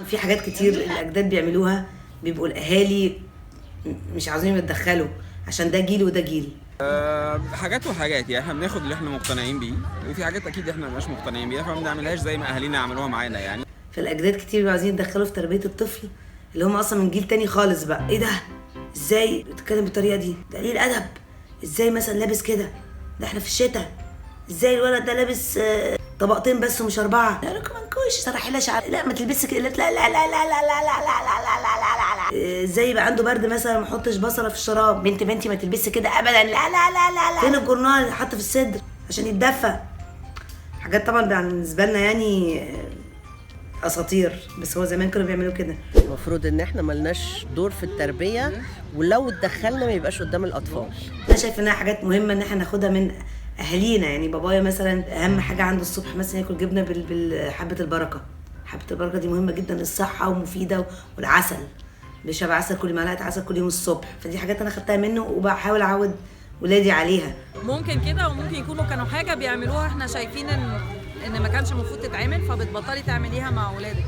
في حاجات كتير الاجداد بيعملوها بيبقوا الاهالي مش عاوزين يتدخلوا عشان ده جيل وده جيل. حاجات وحاجات، يعني احنا بناخد اللي احنا مقتنعين بيه، وفي حاجات اكيد احنا مش مقتنعين بيها فما بنعملهاش زي ما اهالينا عملوها معانا يعني. فالاجداد كتير بيبقوا عايزين يتدخلوا في تربيه الطفل اللي هم اصلا من جيل تاني خالص. بقى ايه ده؟ ازاي بتتكلم بالطريقه دي؟ ده قليل ادب. ازاي مثلا لابس كده؟ ده احنا في الشتاء. ازاي الولد ده لابس طبقتين بس ومش 4؟ لا كمان كويس صراحه. لا شعر، لا ما تلبسش كده. لا لا لا لا لا لا لا لا لا لا لا. ازاي يبقى عنده برد مثلا ما يحطش بصله في الشراب؟ بنتي ما تلبسش كده ابدا. لا لا لا لا لا. فين الجورنال اللي حاطه في الصدر عشان يتدفى؟ حاجات طبعا بالنسبه لنا يعني اساطير، بس هو زمان كانوا بيعملوا كده. المفروض ان احنا ملناش دور في التربيه، ولو اتدخلنا ما يبقاش قدام الاطفال. انا شايفه انها حاجات مهمه ان احنا ناخدها من اهالينا. يعني بابايا مثلا اهم حاجه عنده الصبح مثلا ياكل جبنه بالحبه البركه. حبه البركه دي مهمه جدا للصحه ومفيده. والعسل، بيشرب عسل، كل معلقه عسل كل يوم الصبح. فدي حاجات انا خدتها منه وبحاول اعود ولادي عليها. ممكن كده، وممكن يكونوا كانوا حاجه بيعملوها احنا شايفين ان ما كانش المفروض تتعمل، فبتبطلي تعمليها مع ولادك.